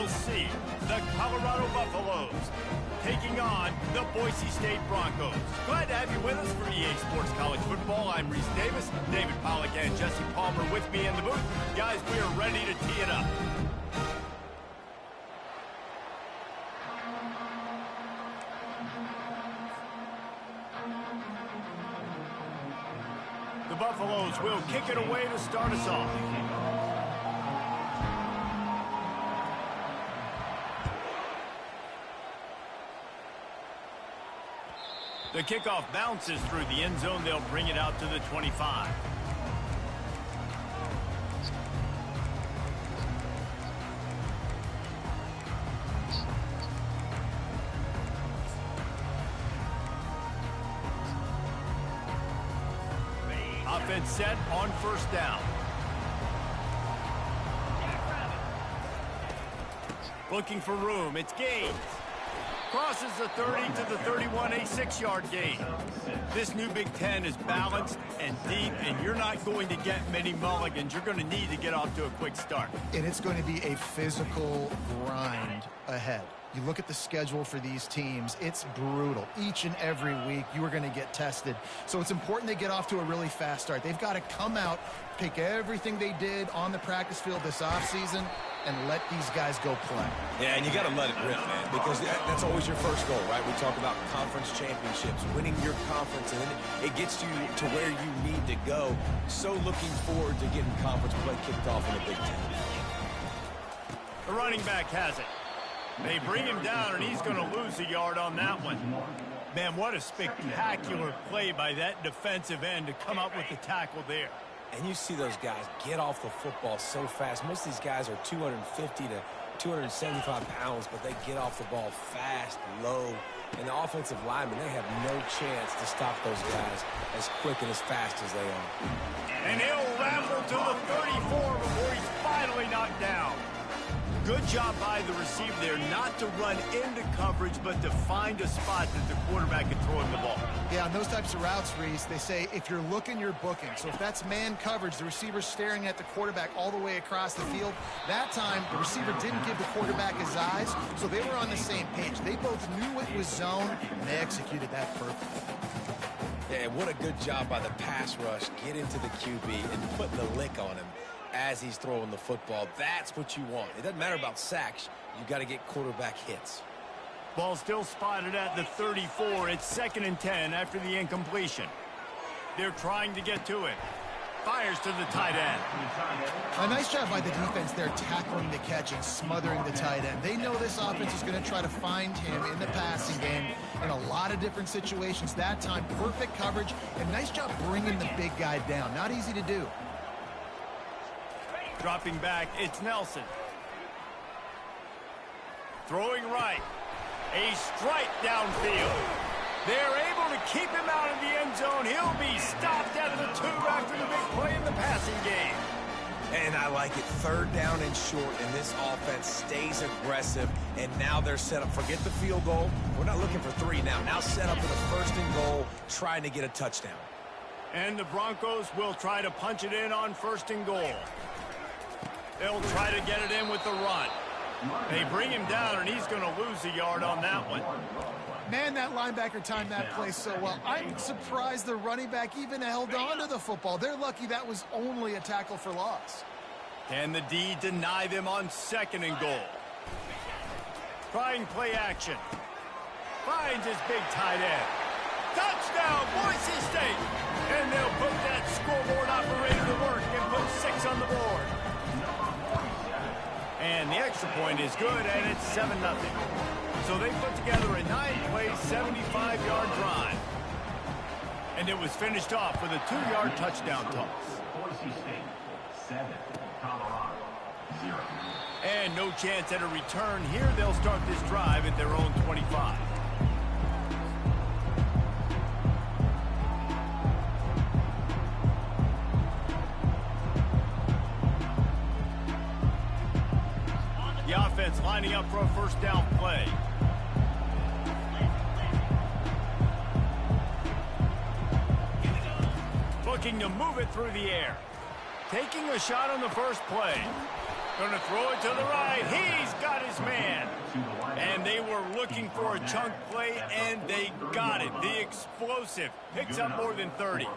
C, the Colorado Buffaloes, taking on the Boise State Broncos. Glad to have you with us for EA Sports College Football. I'm Reese Davis, David Pollack and Jesse Palmer with me in the booth. Guys, we are ready to tee it up. The Buffaloes will kick it away to start us off. The kickoff bounces through the end zone. They'll bring it out to the 25. Offense set on first down. Looking for room. It's Gaines. Crosses the 30 to the 31, a 6-yard gain. This new Big Ten is balanced and deep, and you're not going to get many mulligans. You're going to need to get off to a quick start. And it's going to be a physical grind ahead. You look at the schedule for these teams, it's brutal. Each and every week, you are going to get tested. So it's important they get off to a really fast start. They've got to come out, pick everything they did on the practice field this offseason, and let these guys go play. Yeah, and you got to let it rip, man, because that's always your first goal, right? We talk about conference championships, winning your conference, and then it gets you to where you need to go. So looking forward to getting conference play kicked off in the Big Ten. The running back has it. They bring him down, and he's going to lose a yard on that one. Man, what a spectacular play by that defensive end to come up with the tackle there. And you see those guys get off the football so fast. Most of these guys are 250 to 275 pounds, but they get off the ball fast, low. And the offensive linemen, they have no chance to stop those guys as quick and as fast as they are. And he'll ramble to the 34 before he's finally knocked down. Good job by the receiver there not to run into coverage, but to find a spot that the quarterback can throw him the ball. Yeah, on those types of routes, Reese, they say if you're looking, you're booking. So if that's man coverage, the receiver's staring at the quarterback all the way across the field. That time, the receiver didn't give the quarterback his eyes, so they were on the same page. They both knew it was zone, and they executed that perfectly. Yeah, what a good job by the pass rush. Get into the QB and put the lick on him as he's throwing the football. That's what you want. It doesn't matter about sacks. You got to get quarterback hits. Ball still spotted at the 34. It's 2nd and 10 after the incompletion. They're trying to get to it. Fires to the tight end. A nice job by the defense there, tackling the catch and smothering the tight end. They know this offense is going to try to find him in the passing game in a lot of different situations. That time, perfect coverage, and nice job bringing the big guy down. Not easy to do. Dropping back, it's Nelson. Throwing right. A strike downfield. They're able to keep him out of the end zone. He'll be stopped at the 2 after the big play in the passing game. And I like it. 3rd down and short, and this offense stays aggressive. And now they're set up. Forget the field goal. We're not looking for 3 now. Now set up for the 1st and goal, trying to get a touchdown. And the Broncos will try to punch it in on 1st and goal. They'll try to get it in with the run. They bring him down, and he's going to lose a yard on that one. Man, that linebacker timed that play so well. I'm surprised the running back even held on to the football. They're lucky that was only a tackle for loss. Can the D deny them on 2nd and goal? Trying play action. Finds his big tight end. Touchdown, Boise State! And they'll put that scoreboard operator to work and put 6 on the board. And the extra point is good, and it's 7-0. So they put together a 9-play, 75-yard drive. And it was finished off with a 2-yard touchdown toss. Boise State, 7, Colorado, 0. And no chance at a return here. They'll start this drive at their own 25. The offense lining up for a 1st down play. Looking to move it through the air. Taking a shot on the first play. Going to throw it to the right. He's got his man. And they were looking for a chunk play, and they got it. The explosive picks up more than 30.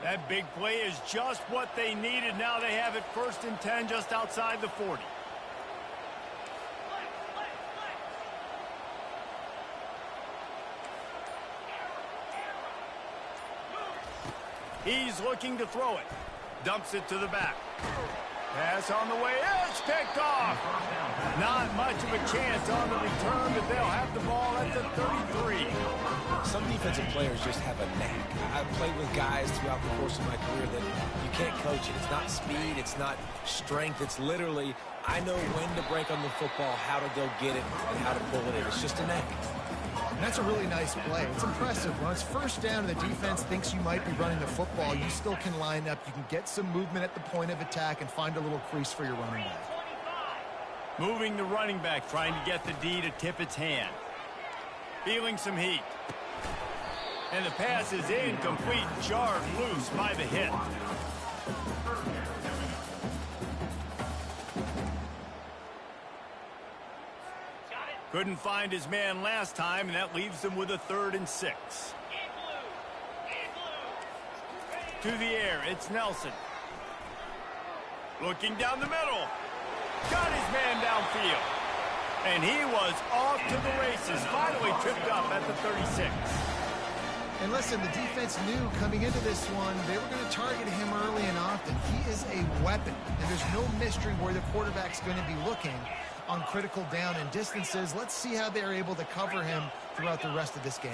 That big play is just what they needed. Now they have it 1st and 10 just outside the 40. He's looking to throw it. Dumps it to the back. Pass on the way. It's picked off. Not much of a chance on the return, but they'll have the ball at the 33. Some defensive players just have a knack. I've played with guys throughout the course of my career that you can't coach it. It's not speed. It's not strength. It's literally, I know when to break on the football, how to go get it, and how to pull it in. It's just a knack. And that's a really nice play. It's impressive. When it's 1st down and the defense thinks you might be running the football, you still can line up. You can get some movement at the point of attack and find a little crease for your running back. Moving the running back, trying to get the D to tip its hand. Feeling some heat. And the pass is incomplete, jarred loose by the hit. Couldn't find his man last time, and that leaves him with a 3rd and 6. To the air, it's Nelson. Looking down the middle. Got his man downfield. And he was off to the races. Finally tripped up at the 36. And listen, the defense knew coming into this one, they were going to target him early and often. He is a weapon, and there's no mystery where the quarterback's going to be looking on critical down and distances. Let's see how they're able to cover him throughout the rest of this game.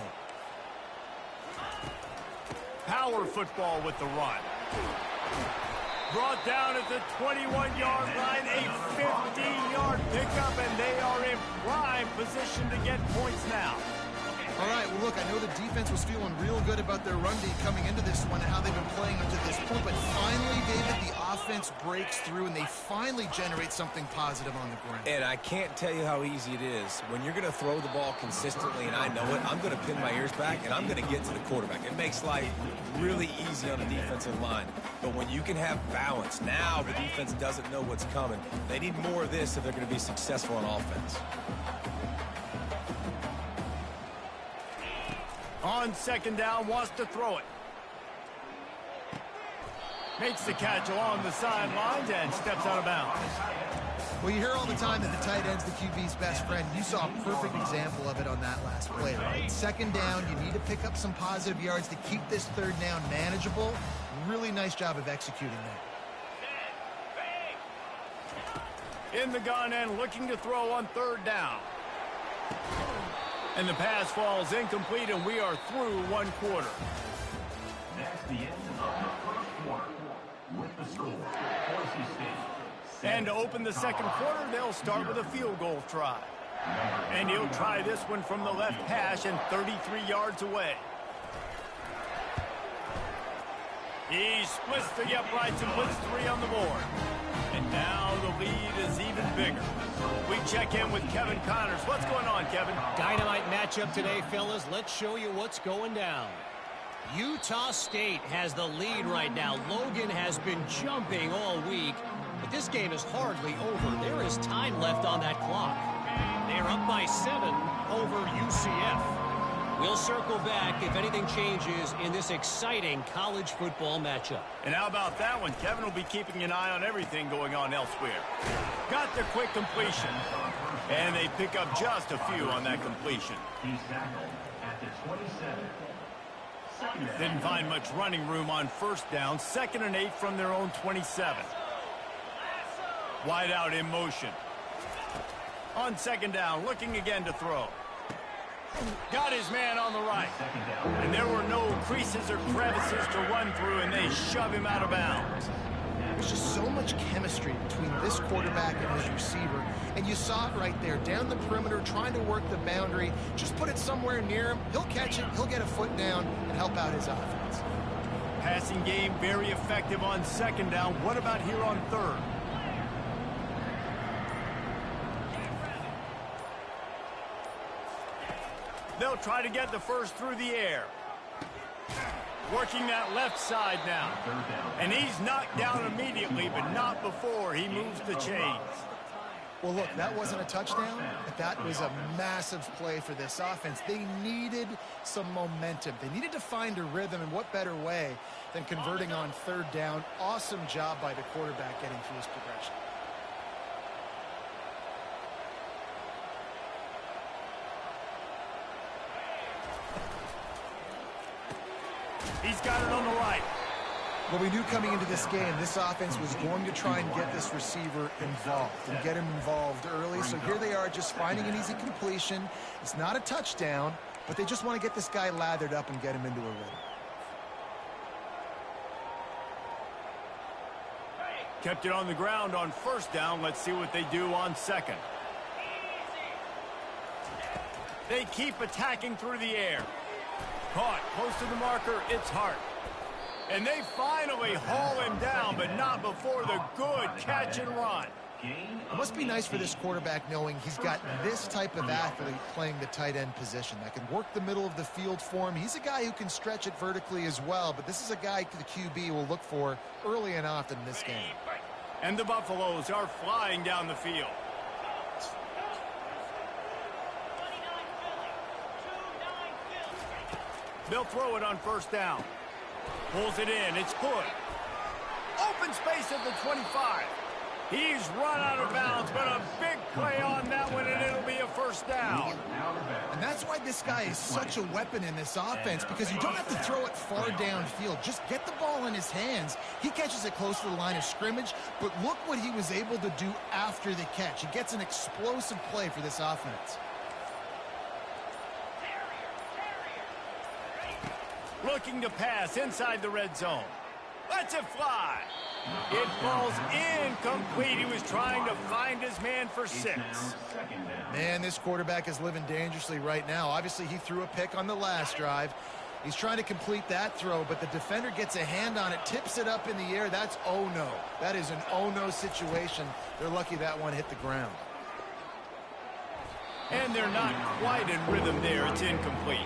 Power football with the run. Brought down at the 21-yard line, a 15-yard pickup, and they are in prime position to get points now. All right, well, look, I know the defense was feeling real good about their run D coming into this one and how they've been playing up to this point, but finally, David, the offense breaks through, and they finally generate something positive on the ground. And I can't tell you how easy it is. When you're going to throw the ball consistently, and I know it, I'm going to pin my ears back, and I'm going to get to the quarterback. It makes life really easy on the defensive line. But when you can have balance, now the defense doesn't know what's coming. They need more of this if they're going to be successful on offense. On 2nd down, wants to throw it. Makes the catch along the sidelines and steps out of bounds. Well, you hear all the time that the tight end's the QB's best friend. You saw a perfect example of it on that last play, right? 2nd down, you need to pick up some positive yards to keep this 3rd down manageable. Really nice job of executing that. In the gun and looking to throw on 3rd down. And the pass falls incomplete, and we are through 1 quarter. That's the end of the 1st quarter. With the score, Boise State. And to open the 2nd quarter, they'll start with a field goal try. And he'll try this one from the left hash and 33 yards away. He splits the uprights and puts 3 on the board. And now the lead is even bigger. We check in with Kevin Connors. What's going on, Kevin? Dynamite matchup today, fellas. Let's show you what's going down. Utah State has the lead right now. Logan has been jumping all week, but this game is hardly over. There is time left on that clock. They're up by 7 over UCF. We'll circle back if anything changes in this exciting college football matchup. And how about that one? Kevin will be keeping an eye on everything going on elsewhere. Got the quick completion. And they pick up just a few on that completion. He's tackled at the 27. Didn't find much running room on 1st down. 2nd and 8 from their own 27. Wide out in motion. On 2nd down, looking again to throw. Got his man on the right. And there were no creases or crevices to run through, and they shove him out of bounds. There's just so much chemistry between this quarterback and his receiver. And you saw it right there, down the perimeter, trying to work the boundary. Just put it somewhere near him. He'll catch it, he'll get a foot down, and help out his offense. Passing game very effective on 2nd down. What about here on 3rd? They'll try to get the first through the air. Working that left side now. And he's knocked down immediately, but not before he moves the chains. Well, look, that wasn't a touchdown, but that was a massive play for this offense. They needed some momentum. They needed to find a rhythm, and what better way than converting on third down. Awesome job by the quarterback getting through his progression. He's got it on the right. Well, we knew coming into this game, this offense was going to try and get this receiver involved and get him involved early. So here they are just finding an easy completion. It's not a touchdown, but they just want to get this guy lathered up and get him into a rhythm. Kept it on the ground on first down. Let's see what they do on second. They keep attacking through the air. Caught close to the marker. It's Hart. And they finally haul him down, but not before the good catch and run. It must be nice for this quarterback knowing he's got this type of athlete playing the tight end position that can work the middle of the field for him. He's a guy who can stretch it vertically as well, but this is a guy the QB will look for early and often in this game. And the Buffaloes are flying down the field. They'll throw it on first down. Pulls it in. It's good. Open space at the 25. He's run out of bounds, but a big play on that one, and it'll be a first down. And that's why this guy is such a weapon in this offense, because you don't have to throw it far downfield. Just get the ball in his hands. He catches it close to the line of scrimmage, but look what he was able to do after the catch. He gets an explosive play for this offense. Looking to pass inside the red zone. Lets it fly. It falls incomplete. He was trying to find his man for 6. Man, this quarterback is living dangerously right now. Obviously, he threw a pick on the last drive. He's trying to complete that throw, but the defender gets a hand on it, tips it up in the air. That's oh-no. That is an oh-no situation. They're lucky that one hit the ground. And they're not quite in rhythm there. It's incomplete.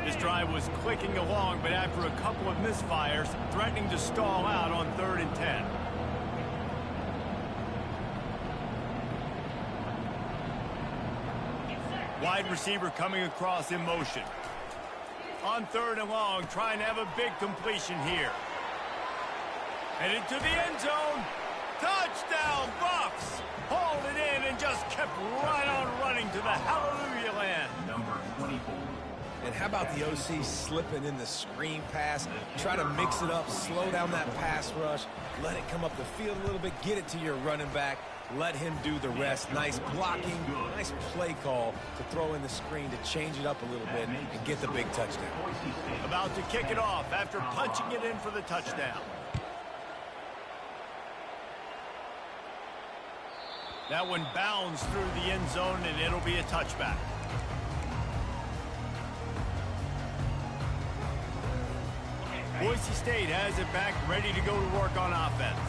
This drive was clicking along, but after a couple of misfires, threatening to stall out on 3rd and 10. Wide receiver coming across in motion. On 3rd and long, trying to have a big completion here. Headed to the end zone. Touchdown, Buffs! Hauled it in and just kept right on running to the hallelujah land. Number 24. And how about the OC slipping in the screen pass? Try to mix it up, slow down that pass rush, let it come up the field a little bit, get it to your running back, let him do the rest. Nice blocking, nice play call to throw in the screen to change it up a little bit and get the big touchdown. About to kick it off after punching it in for the touchdown. That one bounds through the end zone, and it'll be a touchback. Boise State has it back, ready to go to work on offense.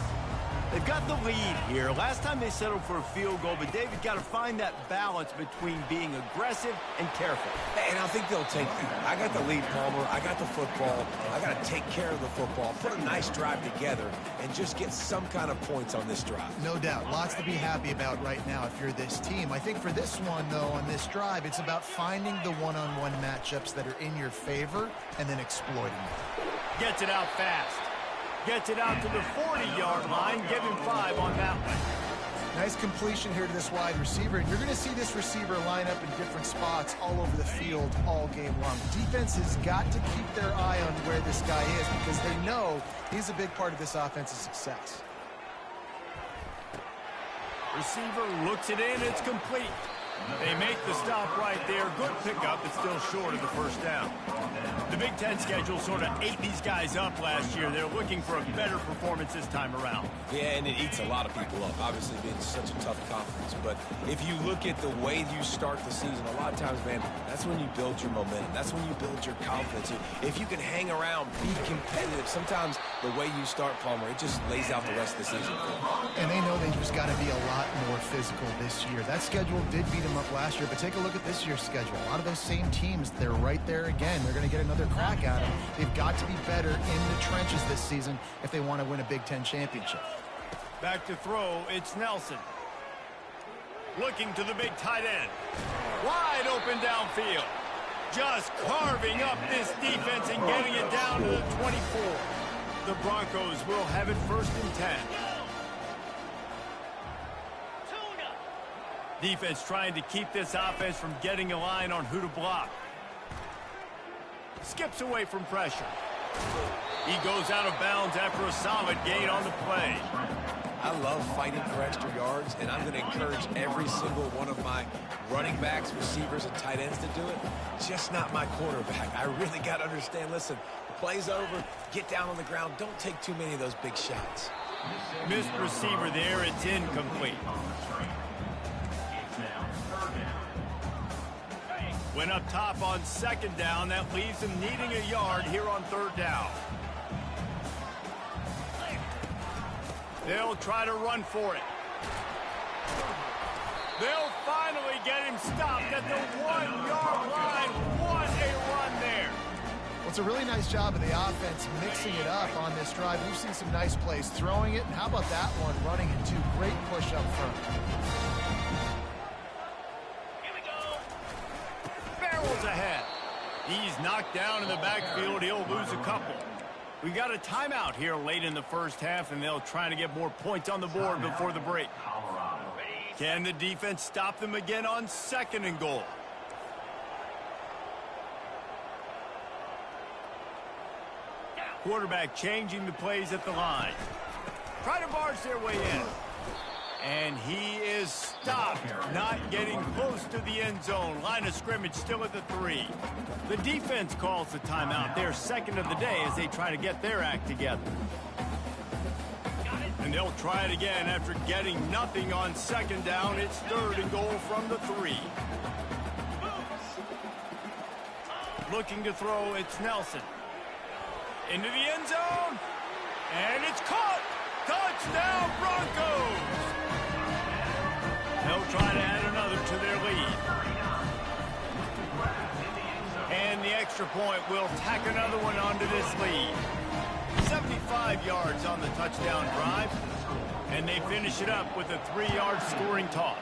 They've got the lead here. Last time they settled for a field goal, but David got to find that balance between being aggressive and careful. And I think they'll take that. I got the lead, Palmer. I got the football. I got to take care of the football, put a nice drive together, and just get some kind of points on this drive. No doubt. Lots to be happy about right now if you're this team. I think for this one, though, on this drive, it's about finding the one-on-one matchups that are in your favor and then exploiting them. Gets it out fast. Gets it out to the 40-yard line. Give him 5 on that one. Nice completion here to this wide receiver. And you're going to see this receiver line up in different spots all over the field all game long. The defense has got to keep their eye on where this guy is because they know he's a big part of this offense's success. Receiver looks it in. It's complete. They make the stop right there. Good pickup. It's still short of the first down. The Big Ten schedule sort of ate these guys up last year. They're looking for a better performance this time around. Yeah, and it eats a lot of people up, obviously being such a tough conference. But if you look at the way you start the season, a lot of times, man, that's when you build your momentum. That's when you build your confidence. If you can hang around, be competitive, sometimes the way you start, Palmer, it just lays out the rest of the season. And they know they just got to be a lot more physical this year. That schedule did beat them up last year, but take a look at this year's schedule. A lot of those same teams, they're right there again. They're going to get another crack at them. They've got to be better in the trenches this season if they want to win a Big Ten championship. Back to throw, it's Nelson. Looking to the big tight end. Wide open downfield. Just carving up this defense and getting it down to the 24. The Broncos will have it 1st and 10. Defense trying to keep this offense from getting a line on who to block. Skips away from pressure. He goes out of bounds after a solid gain on the play. I love fighting for extra yards, and I'm going to encourage every single one of my running backs, receivers, and tight ends to do it. Just not my quarterback. I really got to understand, listen, the play's over, get down on the ground, don't take too many of those big shots. Missed receiver there, it's incomplete. Went up top on 2nd down. That leaves him needing a yard here on 3rd down. They'll try to run for it. They'll finally get him stopped at the 1-yard line. What a run there. Well, it's a really nice job of the offense mixing it up on this drive. We've seen some nice plays throwing it. And how about that one running it too? Great push up front. Barrels ahead. He's knocked down in the backfield. He'll lose a couple. We got a timeout here late in the 1st half, and they'll try to get more points on the board before the break. Can the defense stop them again on 2nd and goal? Quarterback changing the plays at the line. Try to barge their way in. And he is stopped, not getting close to the end zone. Line of scrimmage still at the 3. The defense calls the timeout. They're 2nd of the day as they try to get their act together. And they'll try it again after getting nothing on 2nd down. It's 3rd and goal from the 3. Looking to throw, it's Nelson. Into the end zone. And it's caught. Touchdown, Broncos. They'll try to add another to their lead. And the extra point will tack another one onto this lead. 75 yards on the touchdown drive. And they finish it up with a 3-yard scoring toss.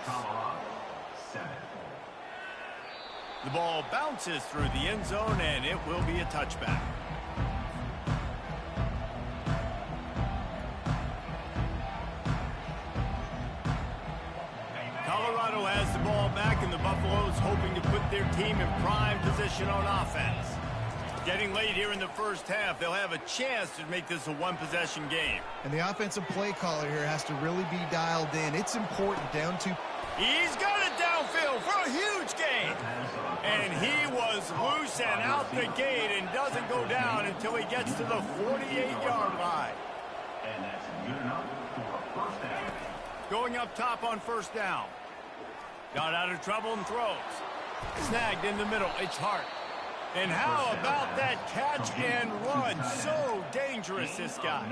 The ball bounces through the end zone, and it will be a touchback. Colorado has the ball back, and the Buffaloes hoping to put their team in prime position on offense. Getting late here in the 1st half, they'll have a chance to make this a 1-possession game. And the offensive play caller here has to really be dialed in. It's important down to... He's got it downfield for a huge gain. And he was loose and out the gate and doesn't go down until he gets to the 48-yard line. And that's good enough for a 1st down. Going up top on 1st down. Got out of trouble and throws. Snagged in the middle. It's Hart. And how about that catch and run? So dangerous, this guy.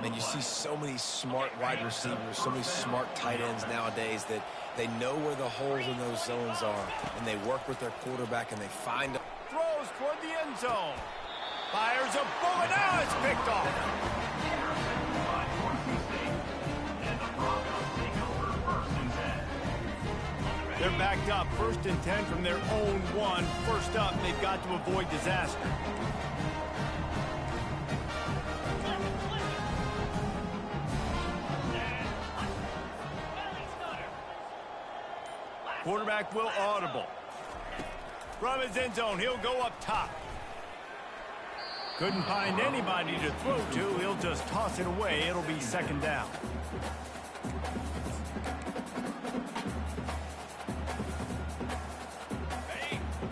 Man, you see so many smart wide receivers, so many smart tight ends nowadays that they know where the holes in those zones are, and they work with their quarterback, and they find them. Throws toward the end zone. Fires a bullet. Now it's picked off. They're backed up. 1st and 10 from their own 1. First up, they've got to avoid disaster. Quarterback will audible. From his end zone, he'll go up top. Couldn't find anybody to throw to. He'll just toss it away. It'll be 2nd down.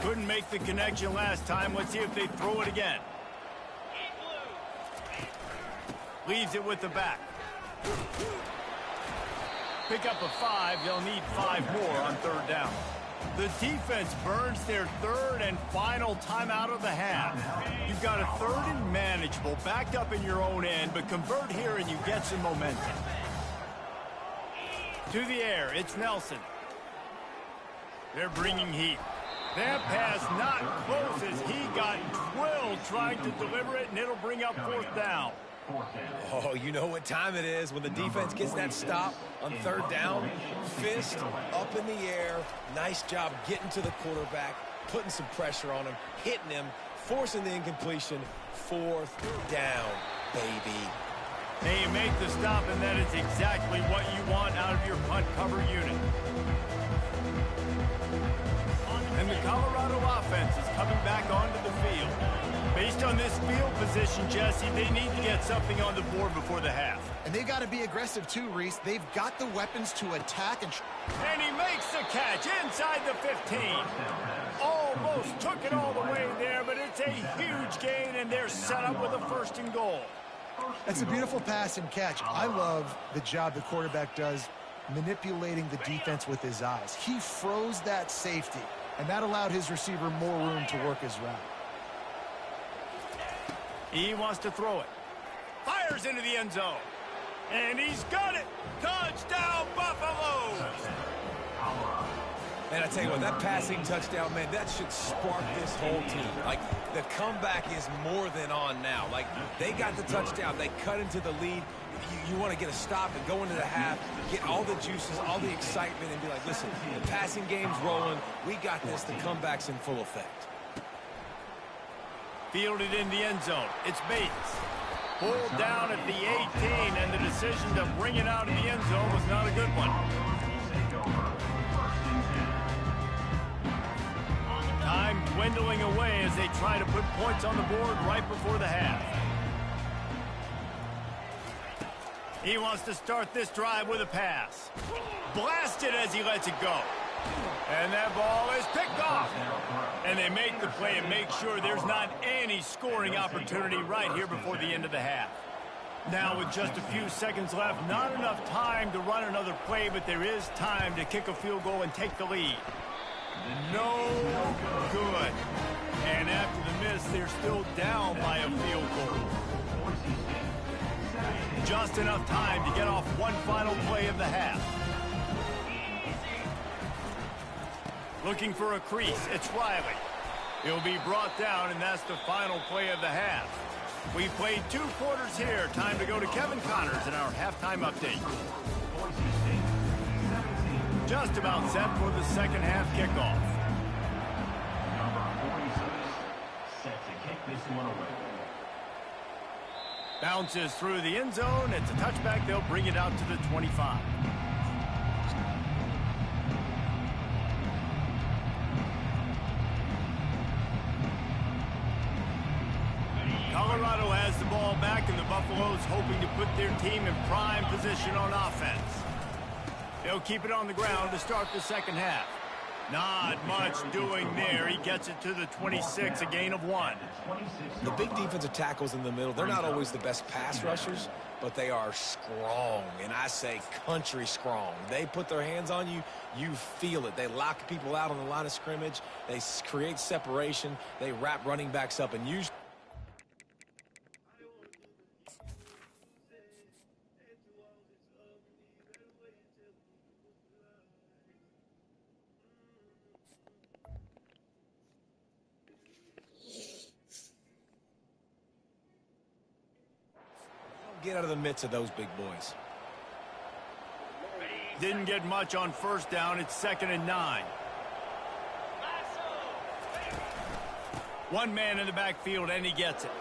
Couldn't make the connection last time. Let's see if they throw it again. Leaves it with the back. Pick up a 5. They'll need 5 more on 3rd down. The defense burns their 3rd and final timeout of the half. You've got a 3rd and manageable, backed up in your own end, but convert here and you get some momentum. To the air, it's Nelson. They're bringing heat. That pass not close as he got drilled trying to deliver it, and it'll bring up 4th down. Oh, you know what time it is when the defense gets that stop on 3rd down. Fist up in the air. Nice job getting to the quarterback, putting some pressure on him, hitting him, forcing the incompletion. 4th down, baby. They make the stop, and that is exactly what you want out of your punt cover unit. And the Colorado offense is coming back onto the field. Based on this field position, Jesse, they need to get something on the board before the half. And they got to be aggressive too, Reese. They've got the weapons to attack. And he makes the catch inside the 15. Almost took it all the way there, but it's a huge gain, and they're set up with a 1st and goal. That's a beautiful pass and catch. I love the job the quarterback does manipulating the defense with his eyes. He froze that safety, and that allowed his receiver more room to work his route. He wants to throw it. Fires into the end zone. And he's got it. Touchdown, Buffalo. And I tell you what, that passing touchdown, man, that should spark this whole team. Like, the comeback is more than on now. Like, they got the touchdown. They cut into the lead. You want to get a stop and go into the half, get all the juices, all the excitement, and be like, listen, the passing game's rolling. We got this. The comeback's in full effect. Fielded in the end zone. It's Bates. Pulled down at the 18, and the decision to bring it out of the end zone was not a good one. Time dwindling away as they try to put points on the board right before the half. He wants to start this drive with a pass. Blasted as he lets it go. And that ball is picked off. And they make the play and make sure there's not any scoring opportunity right here before the end of the half. Now with just a few seconds left, not enough time to run another play, but there is time to kick a field goal and take the lead. No good. And after the miss, they're still down by a field goal. Just enough time to get off one final play of the half. Looking for a crease, it's Riley. He'll be brought down, and that's the final play of the half. We've played 2 quarters here. Time to go to Kevin Connors in our halftime update. Just about set for the second half kickoff. Number 46, set to kick this one away. Bounces through the end zone. It's a touchback. They'll bring it out to the 25. Colorado has the ball back, and the Buffaloes hoping to put their team in prime position on offense. They'll keep it on the ground to start the second half. Not much doing there. He gets it to the 26, a gain of 1. The big defensive tackles in the middle, they're not always the best pass rushers, but they are strong, and I say country strong. They put their hands on you, you feel it. They lock people out on the line of scrimmage. They create separation. They wrap running backs up, and usually get out of the midst of those big boys. Didn't get much on first down. It's 2nd and 9. One man in the backfield, and he gets it.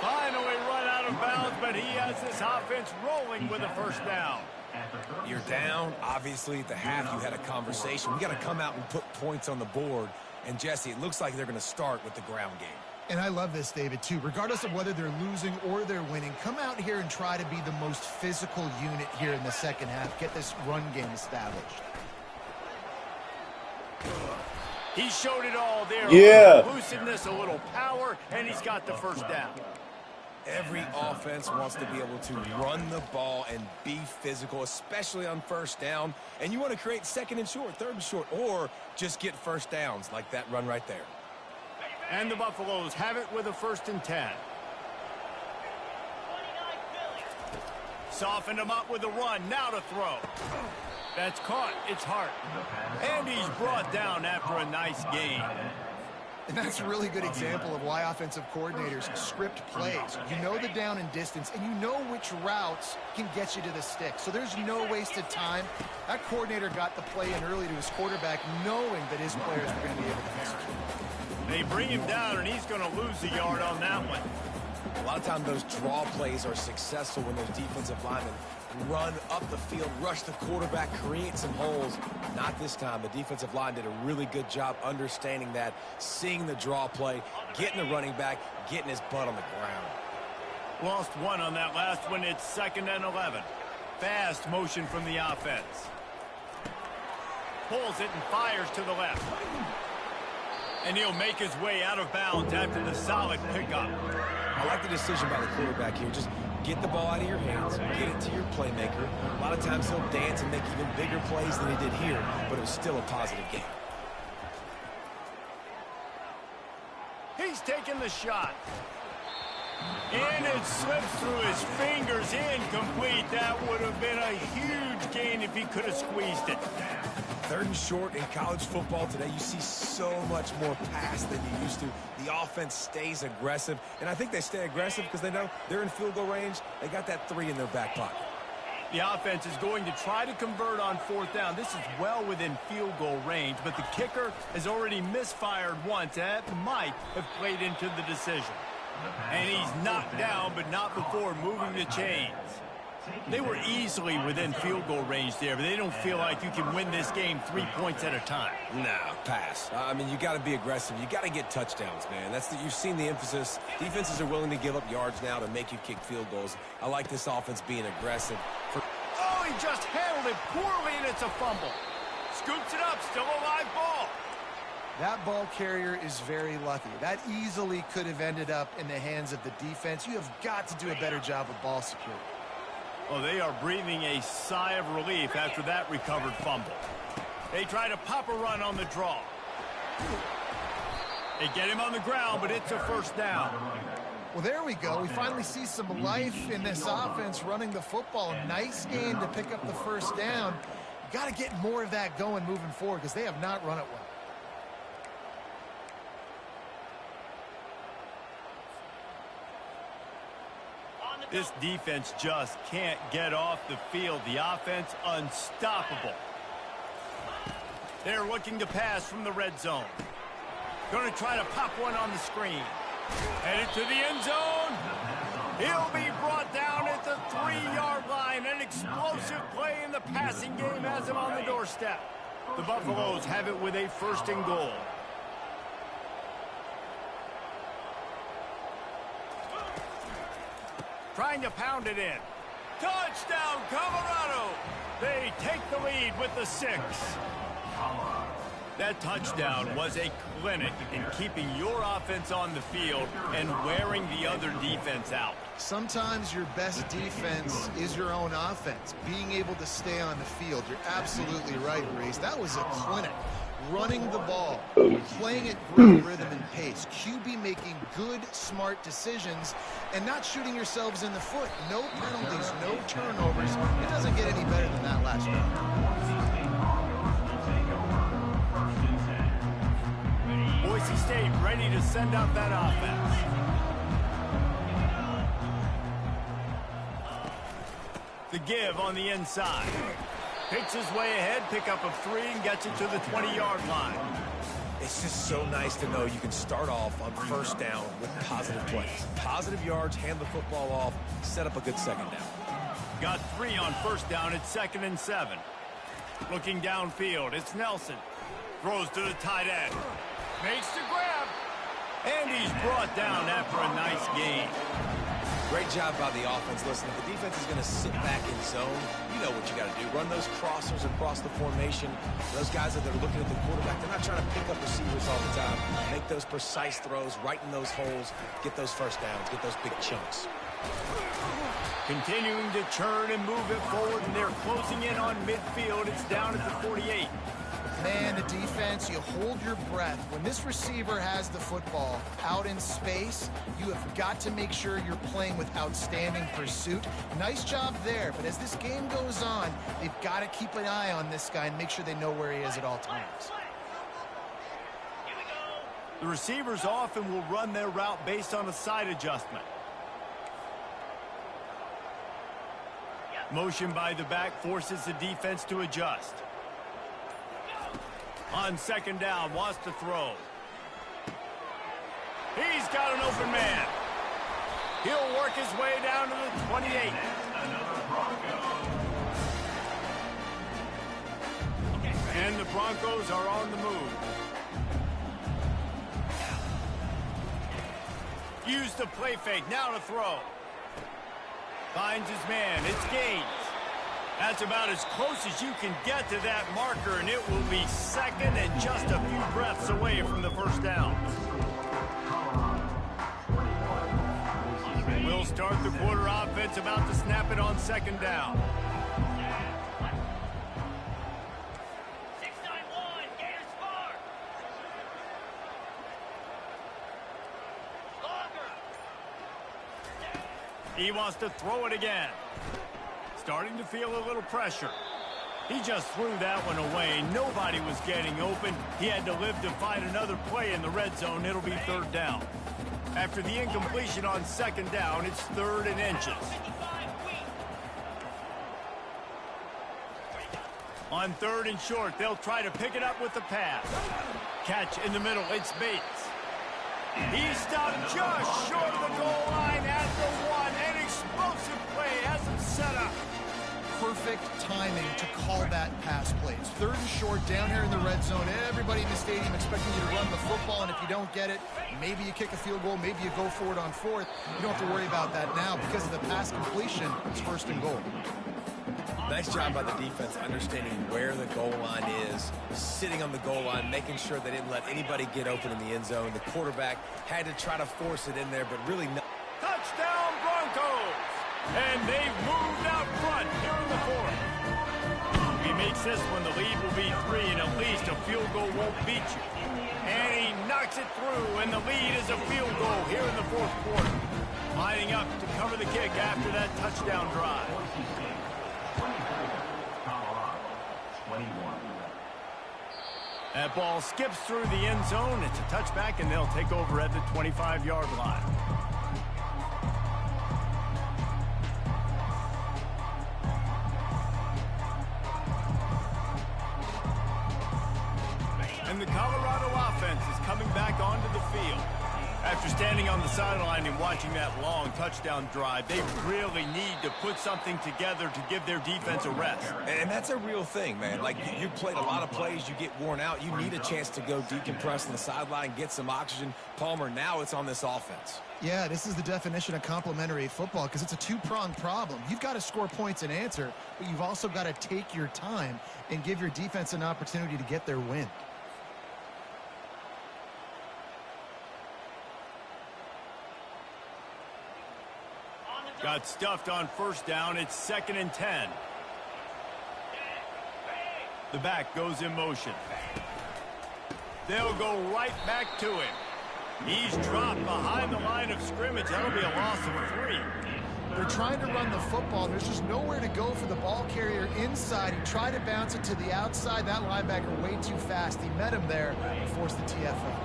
Finally run out of bounds, but he has this offense rolling with a first down. You're down. Obviously, at the half, you had a conversation. We got to come out and put points on the board. And, Jesse, it looks like they're going to start with the ground game. And I love this, David, too. Regardless of whether they're losing or they're winning, come out here and try to be the most physical unit here in the second half. Get this run game established. He showed it all there. Yeah. A little elusiveness, a little power, and he's got the first down. Every offense wants to be able to run the ball and be physical, especially on first down. And you want to create second and short, third and short, or just get first downs like that run right there. And the Buffaloes have it with a 1st and 10. Softened him up with a run. Now to throw. That's caught. It's Hart. And he's brought down after a nice gain. And that's a really good example of why offensive coordinators script plays. You know the down and distance, and you know which routes can get you to the stick. So there's no wasted time. That coordinator got the play in early to his quarterback, knowing that his players were going to be able to execute. They bring him down, and he's going to lose a yard on that one. A lot of times those draw plays are successful when those defensive linemen run up the field, rush the quarterback, create some holes. Not this time. The defensive line did a really good job understanding that, seeing the draw play, getting the running back, getting his butt on the ground. Lost one on that last one. It's 2nd and 11. Fast motion from the offense. Pulls it and fires to the left. And he'll make his way out of bounds after the solid pickup. I like the decision by the quarterback here. Just get the ball out of your hands, get it to your playmaker. A lot of times he'll dance and make even bigger plays than he did here, but it was still a positive game. He's taking the shot. And it slips through his fingers, incomplete. That would have been a huge gain if he could have squeezed it. 3rd and short in college football today, you see so much more pass than you used to. The offense stays aggressive, and I think they stay aggressive because they know they're in field goal range. They got that 3 in their back pocket. The offense is going to try to convert on 4th down. This is well within field goal range, but the kicker has already misfired once. That might have played into the decision. And he's knocked down, but not before moving the chains. They were easily within field goal range there, but they don't feel like you can win this game 3 points at a time. Nah, pass. I mean, you got to be aggressive. You got to get touchdowns, man. You've seen the emphasis. Defenses are willing to give up yards now to make you kick field goals. I like this offense being aggressive. Oh, he just handled it poorly, and it's a fumble. Scoops it up, still a live ball. That ball carrier is very lucky. That easily could have ended up in the hands of the defense. You have got to do a better job of ball security. Well, they are breathing a sigh of relief after that recovered fumble. They try to pop a run on the draw. They get him on the ground, but it's a 1st down. Well, there we go. We finally see some life in this offense running the football. Nice game to pick up the 1st down. You got to get more of that going moving forward because they have not run it well. This defense just can't get off the field. The offense unstoppable. They're looking to pass from the red zone. Going to try to pop one on the screen. Headed to the end zone. He'll be brought down at the 3-yard line. An explosive play in the passing game has him on the doorstep. The Buffaloes have it with a 1st and goal. Trying to pound it in. Touchdown, Colorado! They take the lead with the 6. That touchdown was a clinic in keeping your offense on the field and wearing the other defense out. Sometimes your best defense is your own offense. Being able to stay on the field. You're absolutely right, Reese. That was a clinic. Running the ball, playing at great rhythm and pace, QB making good, smart decisions, and not shooting yourselves in the foot. No penalties, no turnovers. It doesn't get any better than that last round. Boise State ready to send out that offense. The give on the inside. Picks his way ahead, pickup of 3, and gets it to the 20-yard line. It's just so nice to know you can start off on 1st down with positive plays. Positive yards, hand the football off, set up a good 2nd down. Got 3 on 1st down at 2nd and 7. Looking downfield, it's Nelson. Throws to the tight end. Makes the grab. And he's brought down after a nice gain. Great job by the offense. Listen, if the defense is going to sit back in zone, you know what you got to do. Run those crossers across the formation. Those guys that are looking at the quarterback, they're not trying to pick up receivers all the time. Make those precise throws right in those holes. Get those first downs. Get those big chunks. Continuing to turn and move it forward, and they're closing in on midfield. It's down at the 48. Man, the defense, you hold your breath. When this receiver has the football out in space, you have got to make sure you're playing with outstanding pursuit. Nice job there, but as this game goes on, they've got to keep an eye on this guy and make sure they know where he is at all times. The receivers often will run their route based on a side adjustment. Motion by the back forces the defense to adjust. On second down, wants to throw. He's got an open man. He'll work his way down to the 28. And the Broncos are on the move. Use the play fake, now to throw. Finds his man, it's Gaines. That's about as close as you can get to that marker, and it will be second and just a few breaths away from the first down. We'll start the quarter offense, about to snap it on second down. He wants to throw it again. Starting to feel a little pressure. He just threw that one away. Nobody was getting open. He had to live to find another play in the red zone. It'll be third down. After the incompletion on second down, it's 3rd and inches. On 3rd and short, they'll try to pick it up with the pass. Catch in the middle, it's Bates. He stopped just short of the goal line at the 1. An explosive play has him set up. Perfect timing to call that pass play. It's 3rd and short down here in the red zone. Everybody in the stadium expecting you to run the football, and if you don't get it, maybe you kick a field goal, maybe you go for it on 4th. You don't have to worry about that now because of the pass completion. It's 1st and goal. Nice job by the defense understanding where the goal line is, sitting on the goal line, making sure they didn't let anybody get open in the end zone. The quarterback had to try to force it in there, but really not. Touchdown Broncos! And they've moved out front here in the 4th. If he makes this one, the lead will be 3, and at least a field goal won't beat you. And he knocks it through, and the lead is a field goal here in the 4th quarter. Lining up to cover the kick after that touchdown drive. That ball skips through the end zone. It's a touchback, and they'll take over at the 25-yard line. And the Colorado offense is coming back onto the field. After standing on the sideline and watching that long touchdown drive, they really need to put something together to give their defense a rest. And that's a real thing, man. Like, you played a lot of plays, you get worn out. You need a chance to go decompress on the sideline, get some oxygen. Palmer, now it's on this offense. Yeah, this is the definition of complementary football because it's a two-pronged problem. You've got to score points and answer, but you've also got to take your time and give your defense an opportunity to get their win. Got stuffed on first down. It's 2nd and 10. The back goes in motion. They'll go right back to him. He's dropped behind the line of scrimmage. That'll be a loss of 3. They're trying to run the football. There's just nowhere to go for the ball carrier inside. He tried to bounce it to the outside. That linebacker way too fast. He met him there and forced the TFL.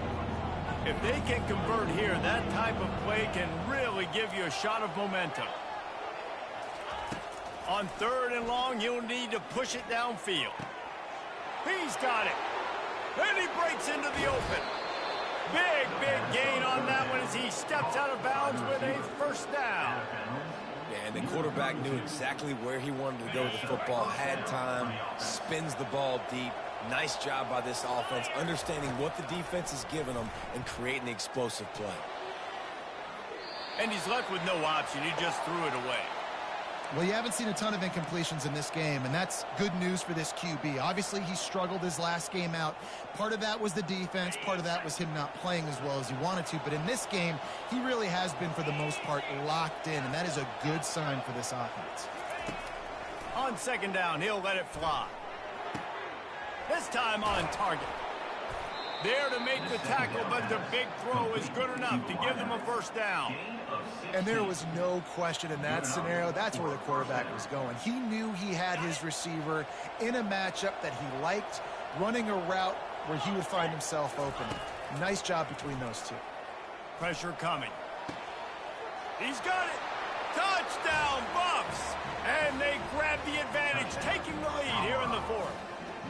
If they can convert here, that type of play can really give you a shot of momentum. On 3rd and long, you'll need to push it downfield. He's got it. And he breaks into the open. Big gain on that one as he steps out of bounds with a first down. Yeah, and the quarterback knew exactly where he wanted to go with the football, had time, spins the ball deep. Nice job by this offense, understanding what the defense is giving them and creating the explosive play. And he's left with no option. He just threw it away. Well, you haven't seen a ton of incompletions in this game, and that's good news for this QB. Obviously, he struggled his last game out. Part of that was the defense. Part of that was him not playing as well as he wanted to. But in this game, he really has been, for the most part, locked in, and that is a good sign for this offense. On second down, he'll let it fly. This time on target. There to make the tackle, but the big throw is good enough to give them a first down. And there was no question in that scenario. That's where the quarterback was going. He knew he had his receiver in a matchup that he liked, running a route where he would find himself open. Nice job between those two. Pressure coming. He's got it. Touchdown, Bucks! And they grab the advantage, taking the lead here in the fourth.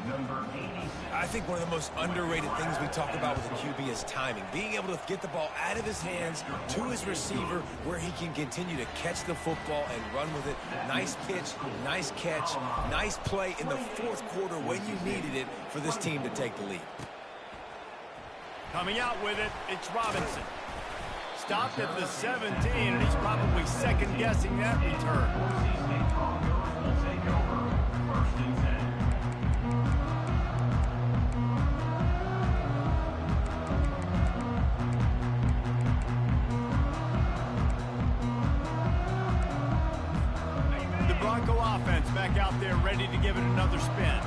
Number 86. I think one of the most underrated things we talk about with a QB is timing. Being able to get the ball out of his hands to his receiver where he can continue to catch the football and run with it. Nice pitch, nice catch, nice play in the fourth quarter when you needed it for this team to take the lead. Coming out with it, it's Robinson. Stopped at the 17, and he's probably second-guessing that return. Offense back out there ready to give it another spin.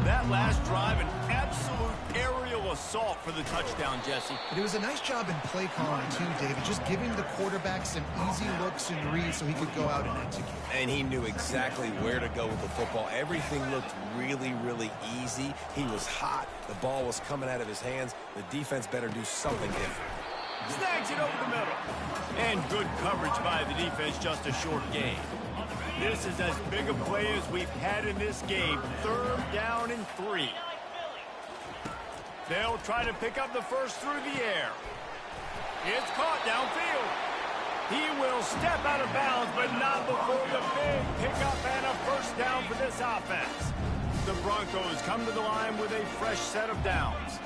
That last drive, an absolute aerial assault for the touchdown, Jesse. But it was a nice job in play calling too, David, just giving the quarterback some easy looks and reads so he could go out and execute. And he knew exactly where to go with the football. Everything looked really, really easy. He was hot. The ball was coming out of his hands. The defense better do something different. Snags it over the middle. And good coverage by the defense, just a short gain. This is as big a play as we've had in this game. Third down and 3. They'll try to pick up the first through the air. It's caught downfield. He will step out of bounds, but not before the big pickup and a first down for this offense. The Broncos come to the line with a fresh set of downs.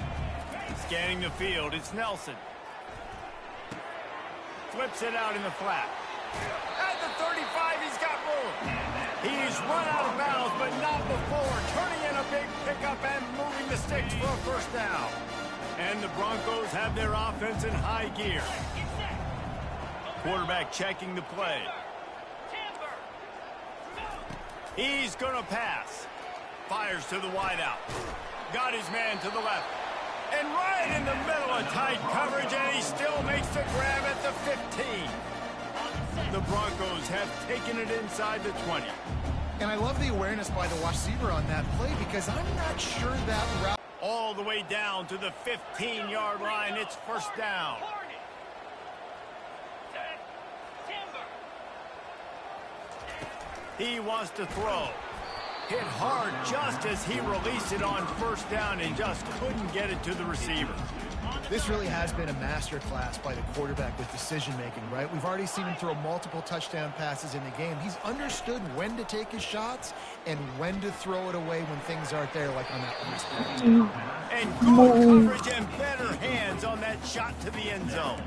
Scanning the field, it's Nelson. Flips it out in the flat. At the 35, he's got room. He's run out of bounds, but not before. Turning in a big pickup and moving the sticks for a first down. And the Broncos have their offense in high gear. Quarterback checking the play. He's going to pass. Fires to the wideout. Got his man to the left. And right in the middle of tight coverage, and he still makes the grab at the 15. The Broncos have taken it inside the 20. And I love the awareness by the receiver on that play because I'm not sure that route. All the way down to the 15-yard line. It's first down. He wants to throw. Hit hard just as he released it on first down and just couldn't get it to the receiver. This really has been a masterclass by the quarterback with decision-making, right? We've already seen him throw multiple touchdown passes in the game. He's understood when to take his shots and when to throw it away when things aren't there, like on that last play. And good coverage and better hands on that shot to the end zone.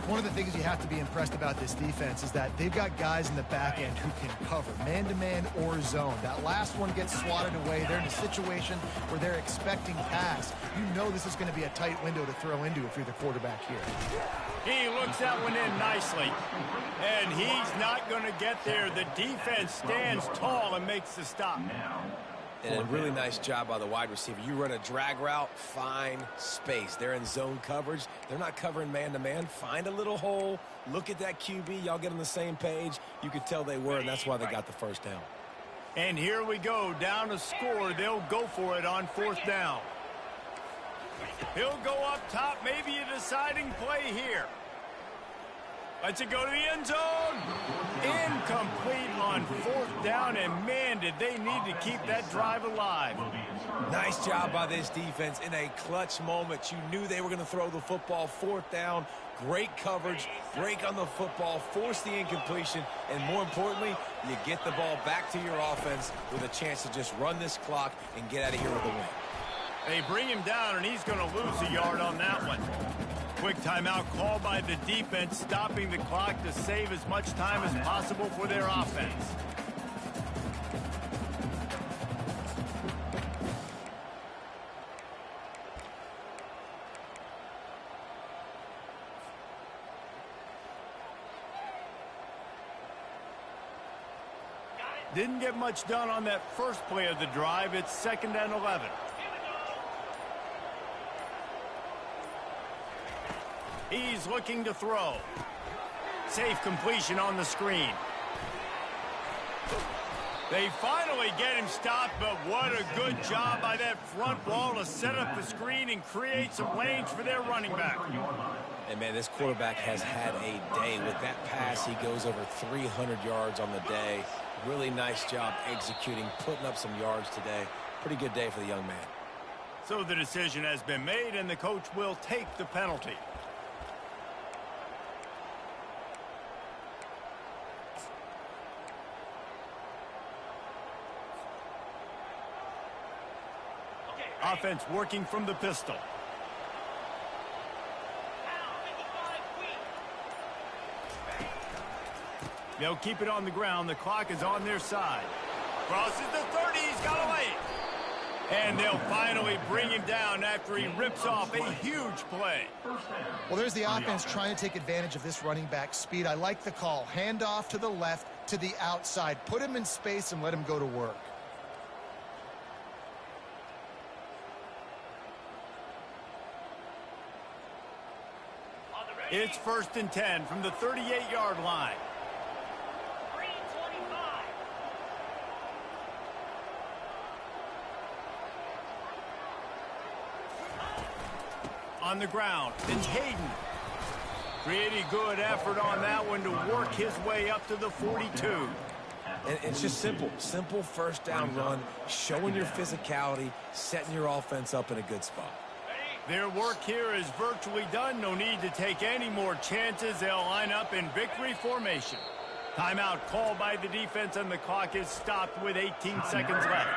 One of the things you have to be impressed about this defense is that they've got guys in the back end who can cover man-to-man or zone. That last one gets swatted away. They're in a situation where they're expecting pass. You know this is going to be a tight window to throw into if you're the quarterback here. He looks that one in nicely. And he's not going to get there. The defense stands tall and makes the stop. And a really nice job by the wide receiver. You run a drag route, find space. They're in zone coverage. They're not covering man-to-man. Find a little hole. Look at that QB. Y'all get on the same page. You could tell they were, and that's why they got the first down. And here we go. Down to score. They'll go for it on fourth down. He'll go up top. Maybe a deciding play here. Lets it go to the end zone. Incomplete on fourth down, and man, did they need to keep that drive alive. Nice job by this defense in a clutch moment. You knew they were going to throw the football. Fourth down, great coverage, break on the football, force the incompletion, and more importantly, you get the ball back to your offense with a chance to just run this clock and get out of here with a win. They bring him down, and he's going to lose a yard on that one. quick timeout called by the defense, stopping the clock to save as much time as possible for their offense. Didn't get much done on that first play of the drive. It's 2nd and 11. He's looking to throw. Safe completion on the screen. They finally get him stopped, but what a good job by that front wall to set up the screen and create some lanes for their running back. And, man, this quarterback has had a day. With that pass, he goes over 300 yards on the day. Really nice job executing, putting up some yards today. Pretty good day for the young man. So the decision has been made, and the coach will take the penalty. Offense working from the pistol. They'll keep it on the ground. The clock is on their side. Crosses the 30. He's got away. And they'll finally bring him down after he rips off a huge play. Well, there's the offense trying to take advantage of this running back speed. I like the call. Hand off to the left, to the outside. Put him in space and let him go to work. It's 1st and 10 from the 38-yard line. On the ground, it's Hayden. Pretty good effort on that one to work his way up to the 42. And it's just simple. Simple first down run, showing your physicality, setting your offense up in a good spot. Their work here is virtually done. No need to take any more chances. They'll line up in victory formation. Timeout called by the defense, and the clock is stopped with 18 seconds left.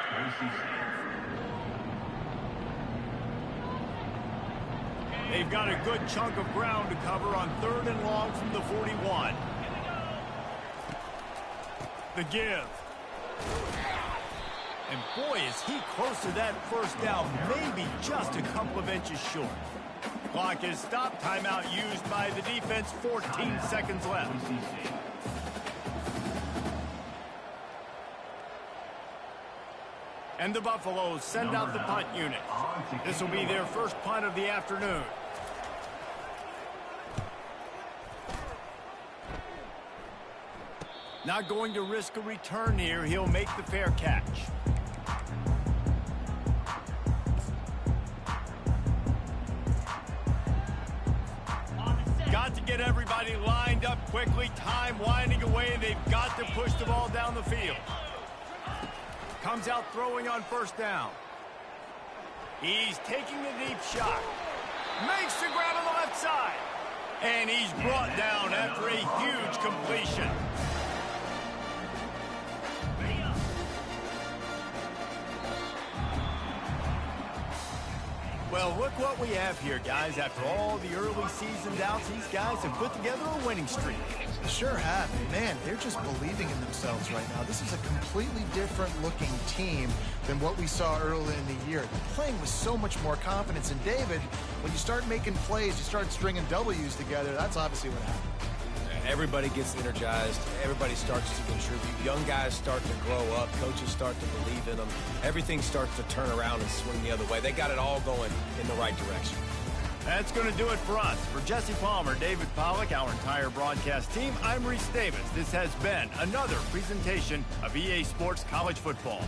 They've got a good chunk of ground to cover on 3rd and long from the 41. The give. And boy, is he close to that first down, maybe just a couple of inches short. Clock is stopped. Timeout used by the defense. 14 seconds left. And the Buffaloes send out the punt unit. This will be their first punt of the afternoon. Not going to risk a return here. He'll make the fair catch. Got to get everybody lined up quickly. Time winding away, and they've got to push the ball down the field. Comes out throwing on 1st down. He's taking a deep shot. Makes the grab on the left side. And he's brought down after a huge completion. Well, look what we have here, guys. After all the early season doubts, these guys have put together a winning streak. They sure have. Man, they're just believing in themselves right now. This is a completely different looking team than what we saw early in the year. They're playing with so much more confidence. And David, when you start making plays, you start stringing W's together, that's obviously what happened. Everybody gets energized. Everybody starts to contribute. Young guys start to grow up. Coaches start to believe in them. Everything starts to turn around and swing the other way. They got it all going in the right direction. That's going to do it for us. For Jesse Palmer, David Pollack, our entire broadcast team, I'm Reese Davis. This has been another presentation of EA Sports College Football.